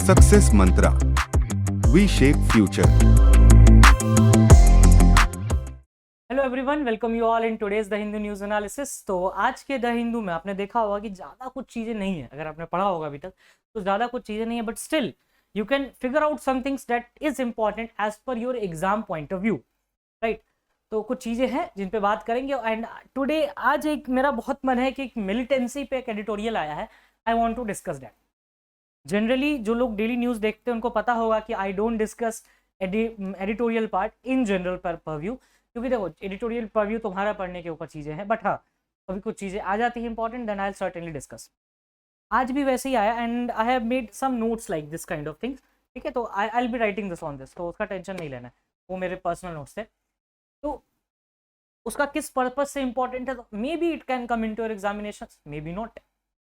Success Mantra, V shape future. Hello everyone, welcome you all in today's the Hindu news analysis. तो आज के the Hindu में आपने देखा होगा कि ज़्यादा कुछ चीज़ें नहीं है। अगर आपने पढ़ा होगा अभी तक तो ज़्यादा कुछ चीज़ें नहीं है, but still you can figure out some things that is important as per your exam point of view, right. तो कुछ चीज़ें हैं जिन पे बात करेंगे। एंड टुडे आज एक मेरा बहुत मन है कि एक मिलिटेंसी पे एक एडिटोरियल आया है, I want to discuss that. Generally जो लोग डेली न्यूज़ देखते हैं उनको पता होगा कि I don't discuss editorial part in general purview, क्योंकि देखो एडिटोरियल परव्यू तुम्हारा पढ़ने के ऊपर चीज़ें हैं, बट हाँ कभी कुछ चीज़ें आ जाती है important, then I certainly discuss. आज भी वैसे ही आया and I have made some notes like this kind of things, ठीक है। तो I will be writing this on this, तो उसका टेंशन नहीं लेना है, वो मेरे पर्सनल नोट्स थे। तो उसका किस पर्पज से इंपॉर्टेंट है, तो maybe it can come into your examination, maybe not,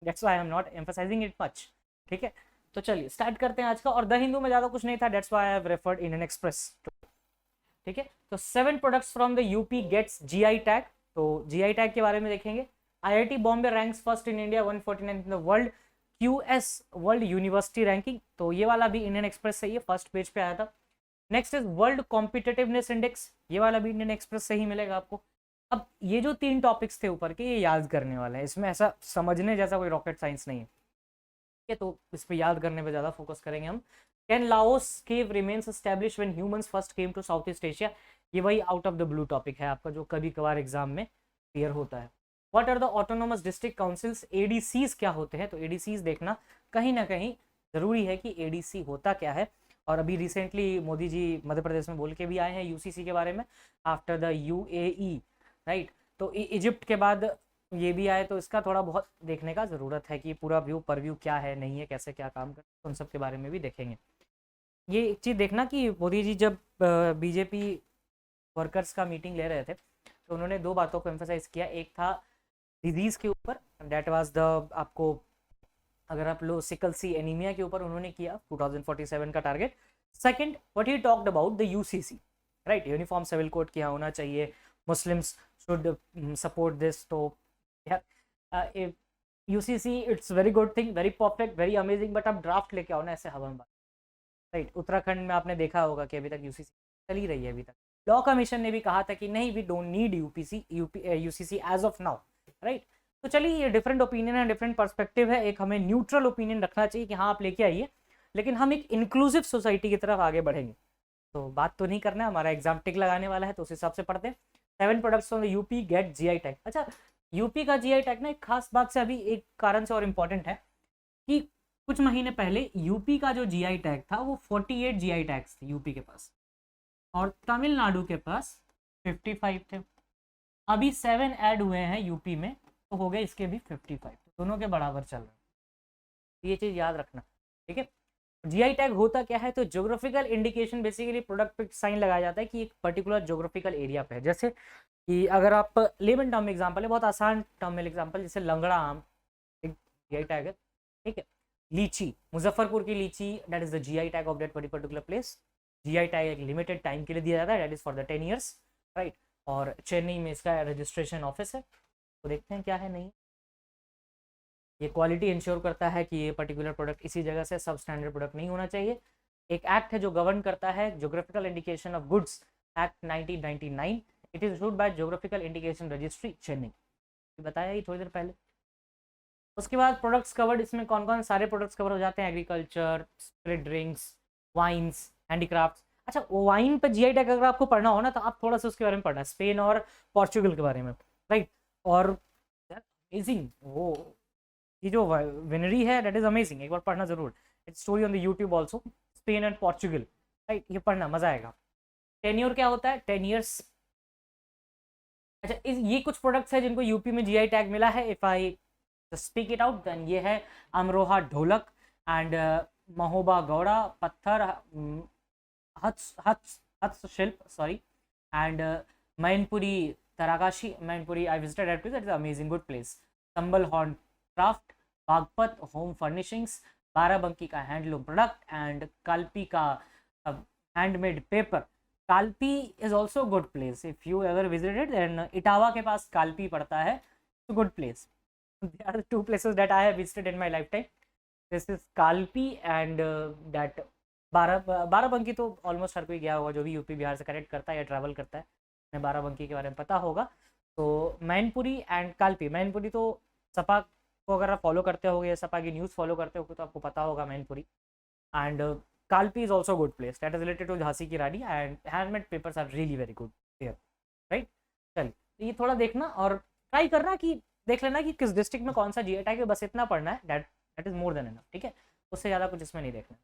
that's why I am not emphasising it much, ठीक है। तो चलिए स्टार्ट करते हैं आज का। और द हिंदू में ज़्यादा कुछ नहीं था, that's why I have referred Indian Express, ठीक है। तो 7 products from the UP gets GI tag. तो जीआई टैग के बारे में देखेंगे। IIT Bombay ranks first in India 149 in the world QS world university ranking. तो ये वाला भी इंडियन एक्सप्रेस से ही फर्स्ट पेज पे आया था। Next is world competitiveness index, ये वाला भी इंडियन एक्सप्रेस से ही मिलेगा आपको। अब ये जो 3 टॉपिक्स थे ऊपर के, ये याद करने वाले हैं, इसमें ऐसा समझने जैसा कोई रॉकेट साइंस नहीं है, ठीक है। तो इस पे याद करने पे ज़्यादा फोकस करेंगे हम। Can Laos cave remains establish when humans first came to South east Asia, ये वही out of the blue topic है आपका जो कभी कभार एग्जाम में क्लियर होता है। What are the autonomous district councils, ADCs क्या होते हैं। तो एडीसीज देखना कहीं ना कहीं ज़रूरी है कि एडीसी होता क्या है। और अभी रिसेंटली मोदी जी मध्य प्रदेश में बोल के भी आए हैं यूसीसी के बारे में, आफ्टर द यूएई, राइट। तो इजिप्ट के बाद ये भी आए, तो इसका थोड़ा बहुत देखने का ज़रूरत है कि पूरा व्यू पर व्यू क्या है, नहीं है, कैसे क्या काम कर, उन सब के बारे में भी देखेंगे। ये एक चीज़ देखना कि मोदी जी जब बीजेपी वर्कर्स का मीटिंग ले रहे थे तो उन्होंने 2 बातों को एम्फोसाइज किया। एक था डिजीज़ के ऊपर, दैट वाज द, आपको अगर आप लो सिकल सी एनीमिया के ऊपर उन्होंने किया 2047 का target. Second what he talked about the UCC, right, uniform civil code क्या होना चाहिए, मुस्लिम्स शुड सपोर्ट दिस। तो UCC it's very good thing, very perfect, very amazing, but आप ड्राफ्ट लेके आओ ना ऐसे हवा में, राइट। उत्तराखंड में आपने देखा होगा कि अभी तक यूसीसी चल ही रही है। अभी तक लॉ कमीशन ने भी कहा था कि नहीं, we don't need UCC as of now, right. तो चलिए ये डिफरेंट ओपिनियन है, डिफरेंट पर्सपेक्टिव है। एक हमें न्यूट्रल ओपिनियन रखना चाहिए कि हाँ आप लेके आइए, लेकिन हम एक इंक्लूसिव सोसाइटी की तरफ आगे बढ़ेंगे। तो बात तो नहीं करना है, हमारा एग्जाम टिक लगाने वाला है, तो उस हिसाब से पढ़ते हैं। 7 products from the UP get GI tag. अच्छा, यूपी का जीआई टैग ना एक खास बात से अभी एक कारण से और इम्पोर्टेंट है कि कुछ महीने पहले यूपी का जो जीआई टैग था वो 48 जीआई टैग्स थे यूपी के पास, और तमिलनाडु के पास 55 थे। अभी 7 ऐड हुए हैं यूपी में, तो हो गए इसके भी 55, तो दोनों के बराबर चल रहे हैं। ये चीज़ याद रखना, ठीक है। जीआई टैग होता क्या है, तो ज्योग्राफिकल इंडिकेशन, बेसिकली प्रोडक्ट पे साइन लगाया जाता है कि एक पर्टिकुलर ज्योग्राफिकल एरिया पे है। जैसे कि अगर आप लेमन टर्म में एग्जाम्पल है, बहुत आसान टर्म में एग्जाम्पल, जैसे लंगड़ा आम एक जीआई टैग है, ठीक है। लीची, मुजफ्फरपुर की लीची, that is the GI tag of that particular place. GI tag एक लिमिटेड टाइम के लिए दिया जाता है, that is for the 10 years, right. और चेन्नई में इसका रजिस्ट्रेशन ऑफिस है, तो देखते हैं क्या है नहीं। ये क्वालिटी इंश्योर करता है कि ये पर्टिकुलर प्रोडक्ट इसी जगह से सब स्टैंडर्ड प्रोडक्ट नहीं होना चाहिए। एक एक्ट है जो गवर्न करता है geographical indication of goods act 1999, it is issued by geographical indication registry Chennai, बताया ही थोड़ी देर पहले। उसके बाद प्रोडक्ट्स कवर्ड, इसमें कौन कौन सारे प्रोडक्ट्स कवर हो जाते हैं, agriculture, spirit drinks, wines, handicrafts. अच्छा, वाइन पे जीआई टैग अगर आपको पढ़ना हो ना, तो आप थोड़ा सा उसके बारे में पढ़ना, स्पेन और पोर्चुगल के बारे में, राइट। और अमेजिंग, वो ये जो विनरी है दैट इज अमेजिंग, एक बार पढ़ना जरूर। It's story on the YouTube also, Spain and Portugal, right, ये पढ़ना मजा आएगा। टेन्योर क्या होता है, 10 ईयर्स। अच्छा, ये कुछ प्रोडक्ट्स है जिनको यूपी में जीआई टैग मिला है। If I speak it out then ये है अमरोहा ढोलक एंड महोबा गौड़ा पत्थर, हस्तशिल्प, sorry, and Mainpuri Tarakashi, Mainpuri I visited that place, that is amazing good place. Sambhal horn craft, Baghpat home furnishings, Barabanki का हैंडलूम प्रोडक्ट एंड कालपी का handmade paper. Kalpi is also good place, if you ever visited then Etawah के पास कालपी पड़ता है, good place. There are 2 places that I have visited in my lifetime. This is Kalpi and that Barabanki तो almost हर कोई गया होगा जो भी यूपी बिहार से कनेक्ट करता है या ट्रैवल करता है, उन्हें बाराबंकी के बारे में पता होगा। तो मैनपुरी एंड कालपी, मैनपुरी तो सपा को अगर आप फॉलो करते होगे या सपा की न्यूज़ फॉलो करते होगे तो आपको पता होगा Mainpuri. And Kalpi is also good place that is related to Jhansi की रानी and handmade papers are really very good here, right. चलिए तो ये थोड़ा देखना और ट्राई करना कि देख लेना कि किस डिस्ट्रिक्ट में कौन सा जीआई टैग है, बस इतना पढ़ना है, that is more than enough, ठीक है। उससे ज़्यादा कुछ इसमें नहीं देखना।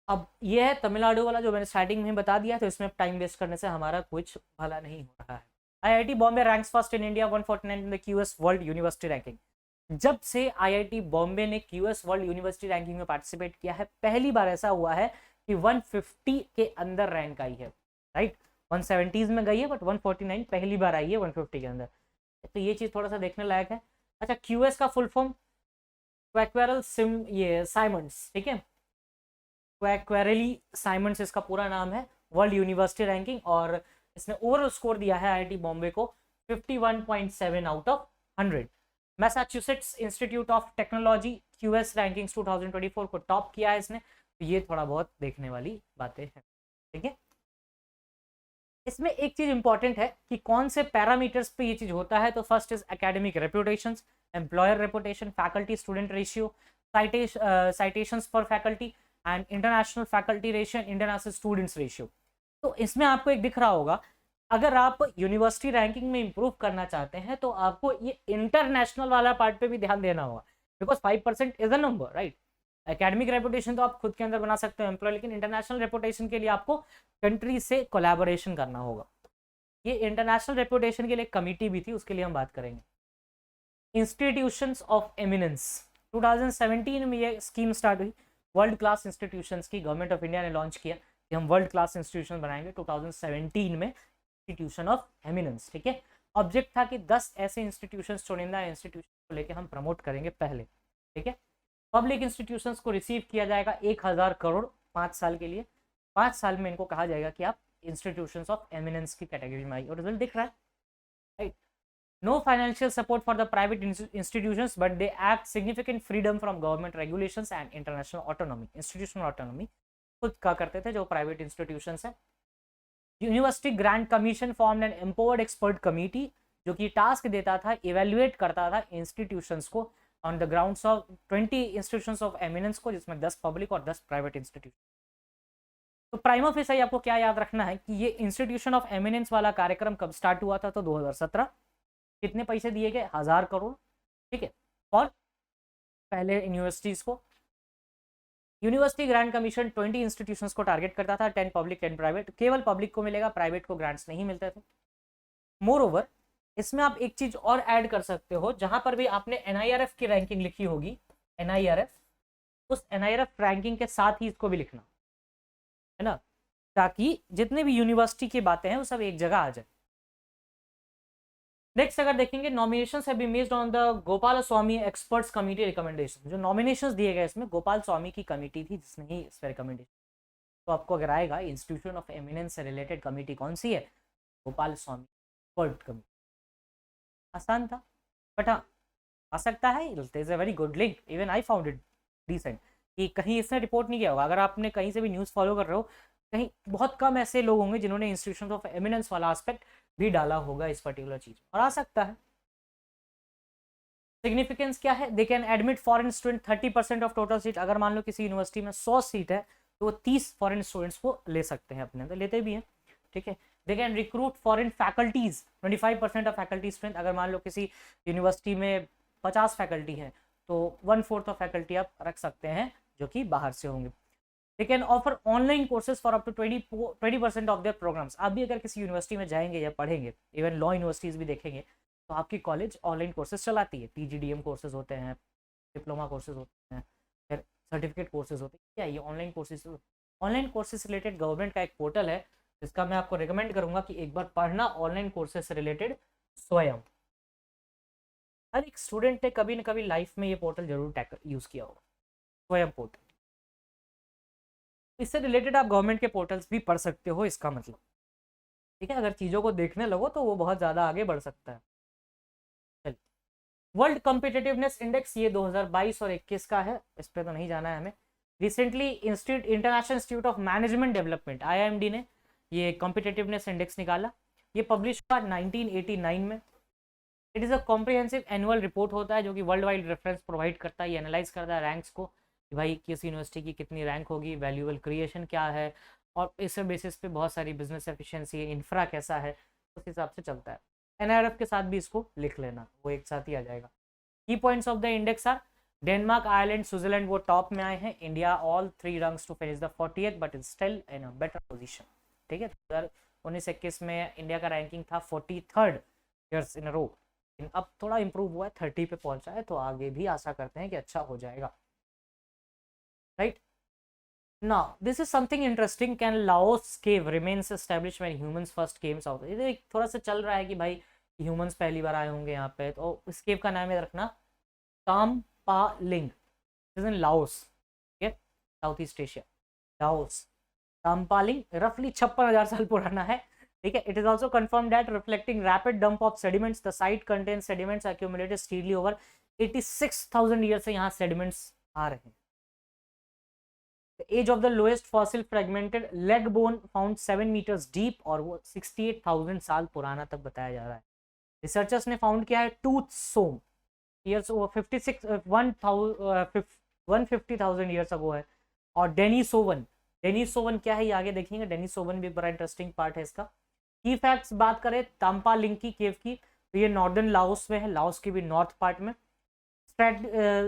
अब ये है तमिलनाडु वाला जो मैंने स्टार्टिंग में बता दिया, तो इसमें टाइम वेस्ट करने से हमारा कुछ भला नहीं हो रहा है। IIT Bombay ranks first in India 149 in the QS world university ranking. जब से आईआईटी बॉम्बे ने क्यूएस वर्ल्ड यूनिवर्सिटी रैंकिंग में पार्टिसिपेट किया है, पहली बार ऐसा हुआ है कि 150 के अंदर रैंक आई है, राइट। 170s में गई है बट 149 पहली बार आई है 150 के अंदर, तो ये चीज़ थोड़ा सा देखने लायक है। अच्छा, क्यूएस का फुल फॉर्म क्वैक्वेरल ये साइमंड्स, ठीक है, क्वैक्वेरली साइमंड्स इसका पूरा नाम है, वर्ल्ड यूनिवर्सिटी रैंकिंग। और इसने ओवरऑल स्कोर दिया है आईआईटी बॉम्बे को 51.7 out of 100। Massachusetts institute of technology QS rankings 2024 को टॉप किया है इसने, तो ये थोड़ा बहुत देखने वाली बातें हैं, ठीक है। इसमें एक चीज इंपॉर्टेंट है कि कौन से पैरामीटर्स पे ये चीज होता है, तो first is academic reputation, employer reputation, faculty student ratio, citations for faculty and international faculty ratio, international students ratio. तो इसमें आपको एक दिख रहा होगा, अगर आप यूनिवर्सिटी रैंकिंग में इंप्रूव करना चाहते हैं तो आपको ये इंटरनेशनल वाला पार्ट पे भी ध्यान देना होगा, because 5% is a number, right. Academic reputation तो आप खुद के अंदर बना सकते हो एम्प्लॉय, लेकिन इंटरनेशनल रेपुटेशन के लिए आपको कंट्री से कोलैबोरेशन करना होगा। ये इंटरनेशनल रेपुटेशन के लिए कमिटी भी थी, उसके लिए हम बात करेंगे। इंस्टीट्यूशंस ऑफ एमिनेंस 2017 में ये स्कीम स्टार्ट हुई, वर्ल्ड क्लास इंस्टीट्यूशंस की गवर्नमेंट ऑफ इंडिया ने लॉन्च किया कि हम वर्ल्ड क्लास इंस्टीट्यूशन बनाएंगे 2017 में, इंस्टीट्यूशन ऑफ एमिनेंस, ठीक है। ऑब्जेक्ट था कि 10 ऐसे इंस्टीट्यूशंस, चुनिंदा इंस्टीट्यूशन को लेकर हम प्रमोट करेंगे पहले, ठीक है। पब्लिक इंस्टीट्यूशंस को रिसीव किया जाएगा 1000 करोड़ 5 साल के लिए। 5 साल में इनको कहा जाएगा कि आप इंस्टीट्यूशंस ऑफ एमिनेंस की कैटेगरी में आइए, और रिजल्ट दिख रहा है, right. No financial support for the private institutions but they act significant freedom from government regulations and international autonomy. Institutional autonomy खुद का करते थे जो प्राइवेट इंस्टीट्यूशंस है। University grant commission formed an empowered expert committee, जो कि task देता था, इवेल्युएट करता था इंस्टीट्यूशंस को on the grounds of 20 institutions of eminence को, जिसमें 10 पब्लिक और 10 प्राइवेट इंस्टीट्यूशन। तो प्राइमा फेस आपको क्या याद रखना है कि ये इंस्टीट्यूशन ऑफ एमिनेंस वाला कार्यक्रम कब स्टार्ट हुआ था, तो 2017। कितने पैसे दिए गए, 1000 करोड़, ठीक है, और पहले यूनिवर्सिटीज को। यूनिवर्सिटी ग्रांट कमीशन 20 इंस्टीट्यूशंस को टारगेट करता था, 10 पब्लिक 10 प्राइवेट, केवल पब्लिक को मिलेगा, प्राइवेट को ग्रांट्स नहीं मिलते थे। मोर ओवर इसमें आप एक चीज और ऐड कर सकते हो, जहां पर भी आपने एनआईआरएफ की रैंकिंग लिखी होगी, एनआईआरएफ, उस एनआईआरएफ रैंकिंग के साथ ही इसको भी लिखना है ना, ताकि जितने भी यूनिवर्सिटी की बातें हैं वो सब एक जगह आ जाए। नेक्स्ट अगर देखेंगे, nominations have been based on the Gopal Swami experts committee recommendation. जो नॉमिनेशंस दिए गए इसमें गोपाल स्वामी की कमिटी थी जिसने ही इस पर रिकमेंडेशन। तो आपको अगर आएगा इंस्टीट्यूशन ऑफ एमिनेंस से रिलेटेड कमिटी कौन सी है, गोपाल स्वामी एक्सपर्ट कमिटी। आसान था, बट हाँ आ सकता है, it is a very good link, even I found it decent, कि कहीं इसने रिपोर्ट नहीं किया होगा। अगर आपने कहीं से भी न्यूज़ फॉलो कर रहे हो, कहीं बहुत कम ऐसे लोग होंगे जिन्होंने इंस्टीट्यूशन ऑफ एमिनेंस वाला एस्पेक्ट भी डाला होगा इस पर्टिकुलर चीज, और आ सकता है। सिग्निफिकेंस क्या है, they can admit foreign student 30% of total seat. अगर मान लो किसी यूनिवर्सिटी में 100 सीट है तो वो 30 फॉरेन स्टूडेंट्स को ले सकते हैं अपने अंदर, लेते भी हैं, ठीक है। They can recruit foreign faculties 25% of faculty strength. अगर मान लो किसी यूनिवर्सिटी में 50 फैकल्टी है तो 1/4 ऑफ फैकल्टी आप रख सकते हैं जो कि बाहर से होंगे। They can offer online courses for up to 20% of their programmes. आप भी अगर किसी यूनिवर्सिटी में जाएंगे या पढ़ेंगे, इवन लॉ यूनिवर्सिटीज भी देखेंगे, तो आपकी कॉलेज ऑनलाइन कोर्सेज चलाती है, पीजीडीएम कोर्सेज होते हैं, डिप्लोमा कोर्सेज होते हैं, फिर सर्टिफिकेट कोर्सेज होते हैं। क्या ये online courses, online courses related government का एक पोर्टल है जिसका मैं आपको रिकमेंड करूंगा कि एक बार पढ़ना, ऑनलाइन कोर्सेज से रिलेटेड स्वयं। हर एक स्टूडेंट ने कभी ना कभी लाइफ में ये पोर्टल जरूर यूज किया होगा, स्वयं पोर्टल। इससे रिलेटेड आप गवर्नमेंट के पोर्टल्स भी पढ़ सकते हो, इसका मतलब, ठीक है। अगर चीज़ों को देखने लगो तो वो बहुत ज़्यादा आगे बढ़ सकता है। चलिए वर्ल्ड कॉम्पिटिटिवनेस इंडेक्स ये 2022 और 21 का है, इस पे तो नहीं जाना है हमें। Recently international institute of management development IIMD ने ये कॉम्पिटिटिवनेस इंडेक्स निकाला। ये पब्लिश हुआ 1989 में। It is a comprehensive annual report होता है जो कि वर्ल्ड वाइड रेफरेंस प्रोवाइड करता है, ये एनालाइज करता है रैंक्स को कि भाई किस यूनिवर्सिटी की कितनी रैंक होगी, वैल्यूएबल क्रिएशन क्या है, और इस बेसिस पे बहुत सारी बिजनेस एफिशिएंसी, इंफ्रा कैसा है, उस हिसाब से चलता है। NIRF के साथ भी इसको लिख लेना, वो एक साथ ही आ जाएगा। की points of the index are Denmark, Ireland, Switzerland वो टॉप में आए हैं। India all 3 ranks to finish the 40th but is still in a better position. ठीक है, 2019-21 में इंडिया का रैंकिंग था 43rd ईयर्स इन अ रो, अब थोड़ा इंप्रूव हुआ है, 30 पे पहुंचा है, तो आगे भी आशा करते हैं कि अच्छा हो जाएगा। Right now this is something interesting, can Laos cave remains established when humans first Kemps out. ये थोड़ा सा चल रहा है कि भाई ह्यूमंस पहली बार आए होंगे यहाँ पे, तो इस केव का नाम याद रखना ताम्पालिंग, इज इन लाओस, ठीक है, south east Asia, Laos. Tam Pa Ling रफली 56,000 साल पुराना है, ठीक है। It is also confirm that reflecting rapid dump of sediments, the site contains sediments accumulated steadily over 86,000 year से यहाँ सेडिमेंट्स आ रहे हैं। Age of the lowest fossil fragmented leg bone found 7 meters deep, और वो 68,000 साल पुराना तक बताया जा रहा है। रिसर्चर्स ने फाउंड किया है टूथ सोम, ईयर्स 150,000 ईयर्स अगो है। और डेनिसोवन, डेनिसोवन क्या है ये आगे देखेंगे, डेनिसोवन भी बड़ा इंटरेस्टिंग पार्ट है इसका। की फैक्ट्स बात करें ताम्पालिंग की केव की, तो ये नॉर्दर्न लाओस में है, लाओस के भी नॉर्थ पार्ट में।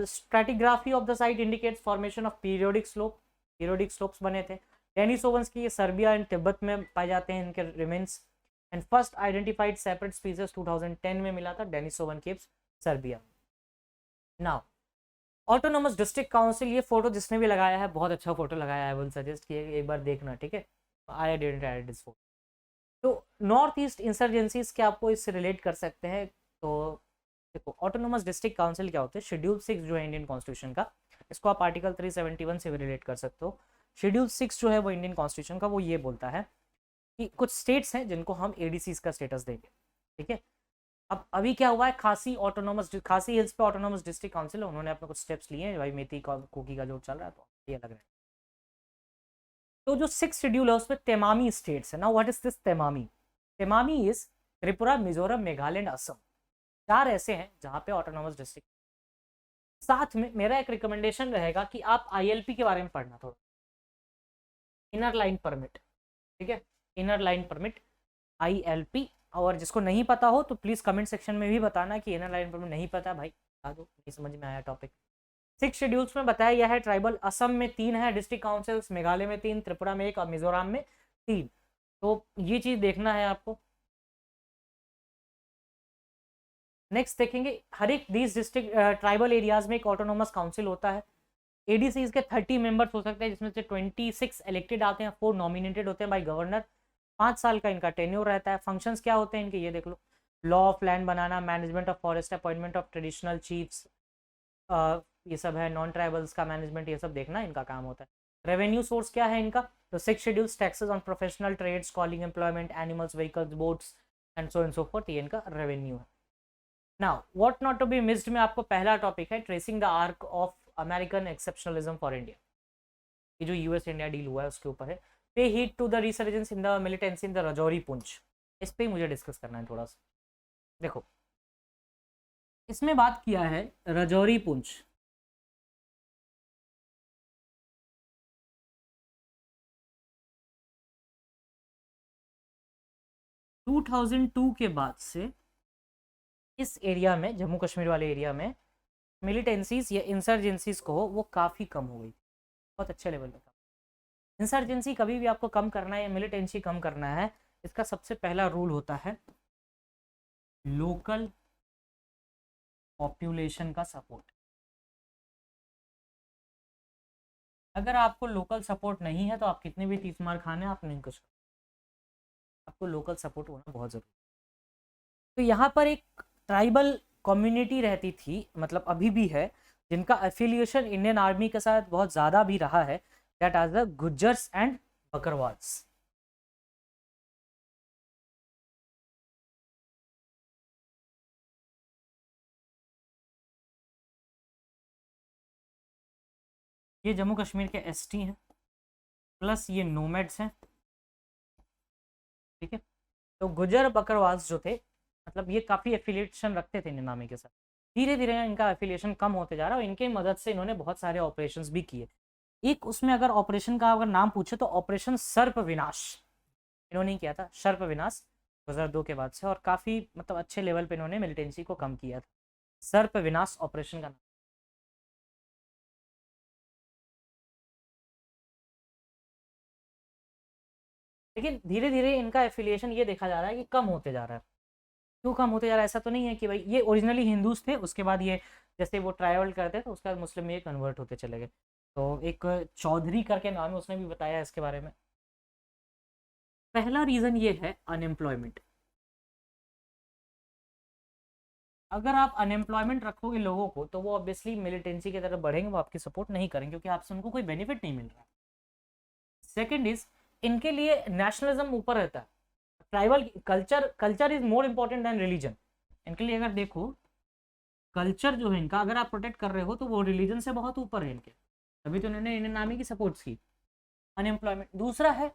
Stratigraphy of the site indicates formation of periodic slope, periodic slopes बने थे। डेनिसोवंस की ये सर्बिया एंड तिब्बत में पाए जाते हैं इनके remains. And first identified separate species 2010 में मिला था Denisovan caves Serbia. Now autonomous district council, ये फोटो जिसने भी लगाया है बहुत अच्छा फोटो लगाया है, विल सजेस्ट कि एक बार देखना, ठीक है। I didn't add this photo. तो नॉर्थ ईस्ट इंसर्जेंसीज क्या आपको इससे रिलेट कर सकते हैं, तो देखो ऑटोनोमस डिस्ट्रिक्ट काउंसिल क्या होते हैं, शेड्यूल 6 जो है इंडियन कॉन्स्टिट्यूशन का, इसको आप आर्टिकल 371 से भी रिलेट कर सकते हो। शेड्यूल 6 जो है वो इंडियन कॉन्स्टिट्यूशन का, वो ये बोलता है कि कुछ स्टेट्स हैं जिनको हम ADCs का स्टेटस देंगे, ठीक है। अब अभी क्या हुआ है, खासी हिल्स पे ऑटोनोमस डिस्ट्रिक्ट काउंसिल, उन्होंने अपने कुछ स्टेप्स लिए हैं, भाई मेथी कुकी का जो चल रहा है, तो ये लग रहा है। तो जो 6 शेड्यूल है उसमें तेमामी स्टेट्स है। नाउ व्हाट इज दिस तेमामी? तेमामी इज त्रिपुरा, मिजोरम, मेघालय एंड असम, 4 ऐसे हैं जहां पे ऑटोनोमस डिस्ट्रिक्ट। साथ में मेरा एक रिकमेंडेशन रहेगा कि आप ILP के बारे में पढ़ना थोड़ा, इनर लाइन परमिट, ठीक है, इनर लाइन परमिट ILP। और जिसको नहीं पता हो तो प्लीज कमेंट सेक्शन में भी बताना कि इनर लाइन परमिट नहीं पता, भाई बता दो, नहीं समझ में आया टॉपिक। 6 शेड्यूल्स में बताया गया है ट्राइबल, असम में 3 है डिस्ट्रिक्ट काउंसिल्स, मेघालय में 3, त्रिपुरा में 1 और मिजोरम में 3। तो ये चीज देखना है आपको। नेक्स्ट देखेंगे, हर एक 20 डिस्ट्रिक्ट ट्राइबल एरियाज में एक ऑटोनोमस काउंसिल होता है। ADCs के 30 मेंबर्स हो सकते हैं, जिसमें से 26 इलेक्टेड आते हैं, 4 नॉमिनेटेड होते हैं बाय गवर्नर। 5 साल का इनका टेन्योर रहता है। फंक्शंस क्या होते हैं इनके, ये देख लो, लॉ ऑफ लैंड बनाना, management of forest, appointment of traditional chiefs, ये सब है, नॉन ट्राइबल्स का मैनेजमेंट, ये सब देखना इनका काम होता है। रेवेन्यू सोर्स क्या है इनका, तो 6 schedules taxes on professional trades, calling, employment, animals, vehicles, boats and so and so forth, ये इनका रेवेन्यू है। Now what not to be missed में आपको पहला टॉपिक है tracing the arc of American exceptionalism for India, ये जो US India deal हुआ है उसके ऊपर है। Pay heed to the resurgence in the militancy in the Rajouri Poonch, इस पे मुझे डिस्कस करना है थोड़ा सा। देखो इसमें बात किया है रजौरी पुंछ, 2002 के बाद से इस एरिया में, जम्मू कश्मीर वाले एरिया में मिलिटेंसीज या इंसर्जेंसीज को वो काफ़ी कम हो गई, बहुत अच्छे लेवल पे। इंसर्जेंसी कभी भी आपको कम करना है या मिलिटेंसी कम करना है, इसका सबसे पहला रूल होता है लोकल पॉपुलेशन का सपोर्ट। अगर आपको लोकल सपोर्ट नहीं है तो आप कितने भी 30 मार खाने आप नहीं कर सकते, आपको लोकल सपोर्ट होना बहुत जरूरी। तो यहाँ पर एक ट्राइबल कम्युनिटी रहती थी, मतलब अभी भी है, जिनका एफिलिएशन इंडियन आर्मी के साथ बहुत ज़्यादा भी रहा है, that are the Gujjars and बकरवाल्स। ये जम्मू कश्मीर के एसटी हैं, प्लस ये नोमैड्स हैं, ठीक है। तो गुजर बकरवाल्स जो थे, मतलब ये काफ़ी एफिलिएशन रखते थे निनामी के साथ। धीरे धीरे इनका एफिलिएशन कम होते जा रहा है और इनकी मदद से इन्होंने बहुत सारे ऑपरेशंस भी किए। एक उसमें अगर ऑपरेशन का अगर नाम पूछे तो ऑपरेशन सर्प विनाश इन्होंने ही किया था, सर्प विनाश 2002 के बाद से, और काफ़ी मतलब अच्छे लेवल पे इन्होंने मिलिटेंसी को कम किया था। सर्प विनाश ऑपरेशन का नाम। लेकिन धीरे धीरे इनका एफिलिएशन ये देखा जा रहा है कि कम होते जा रहा है। क्यों कम होते जा रहा है? ऐसा तो नहीं है कि भाई ये ओरिजिनली हिंदूज थे, उसके बाद ये जैसे वो ट्राइवल करते तो उसके बाद मुस्लिम में ये कन्वर्ट होते चले गए। तो एक चौधरी करके नाम है, उसने भी बताया इसके बारे में। पहला रीज़न ये है अनएम्प्लॉयमेंट। अगर आप अनएम्प्लॉयमेंट रखोगे लोगों को तो वो ऑब्वियसली मिलिटेंसी की तरफ बढ़ेंगे, वो आपकी सपोर्ट नहीं करेंगे क्योंकि आपसे उनको कोई बेनिफिट नहीं मिल रहा। सेकेंड इज, इनके लिए नेशनलिज्म ऊपर रहता है, tribal culture is more important than religion. इनके लिए अगर देखो कल्चर जो है इनका, अगर आप प्रोटेक्ट कर रहे हो तो वो रिलीजन से बहुत ऊपर है इनके, तभी तो इन्होंने इंडियन आर्मी की सपोर्ट की। अनएम्प्लॉयमेंट। दूसरा है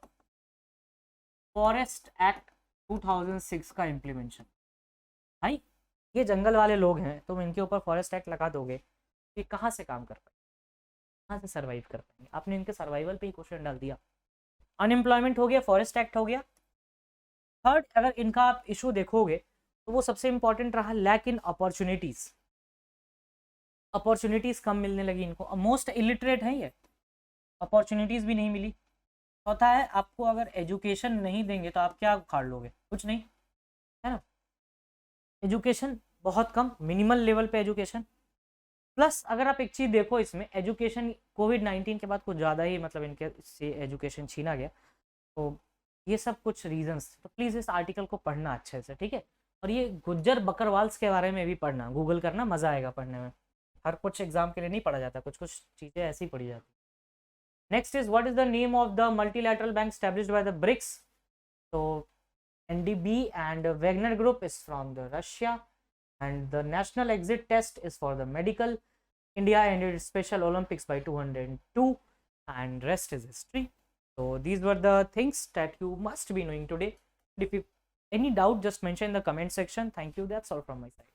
फॉरेस्ट एक्ट 2006 का इम्प्लीमेंटेशन। भाई ये जंगल वाले लोग हैं, तुम इनके ऊपर फॉरेस्ट एक्ट लगा दोगे, ये कहाँ से काम कर पाएंगे, कहाँ से सर्वाइव कर पाएंगे? आपने इनके सर्वाइवल पे ही क्वेश्चन डाल दिया। अनएम्प्लॉयमेंट हो गया, फॉरेस्ट एक्ट हो गया। थर्ड, अगर इनका आप इशू देखोगे तो वो सबसे इंपॉर्टेंट रहा लैक इन अपॉर्चुनिटीज। अपॉर्चुनिटीज कम मिलने लगी इनको, मोस्ट इलिटरेट है ये, अपॉर्चुनिटीज भी नहीं मिली। चौथा है, आपको अगर एजुकेशन नहीं देंगे तो आप क्या उखाड़ लोगे? कुछ नहीं, है ना। एजुकेशन बहुत कम, मिनिमल लेवल पे एजुकेशन। प्लस अगर आप एक चीज़ देखो इसमें, एजुकेशन कोविड-19 के बाद कुछ ज़्यादा ही मतलब इनके से एजुकेशन छीना गया। तो ये सब कुछ रीजंस, तो प्लीज़ इस आर्टिकल को पढ़ना अच्छे से, ठीक है। और ये गुज्जर बकरवाल्स के बारे में भी पढ़ना, गूगल करना, मज़ा आएगा पढ़ने में। हर कुछ एग्जाम के लिए नहीं पढ़ा जाता, कुछ कुछ चीज़ें ऐसी पढ़ी जाती। Next is, what is the name of the multilateral bank established by the BRICS? तो NDB and Wagner Group is from the Russia, and the national exit test is for the medical. India ended Special Olympics by 202, and rest is history. So these were the things that you must be knowing today. If you any doubt, just mention in the comment section. Thank you. That's all from my side.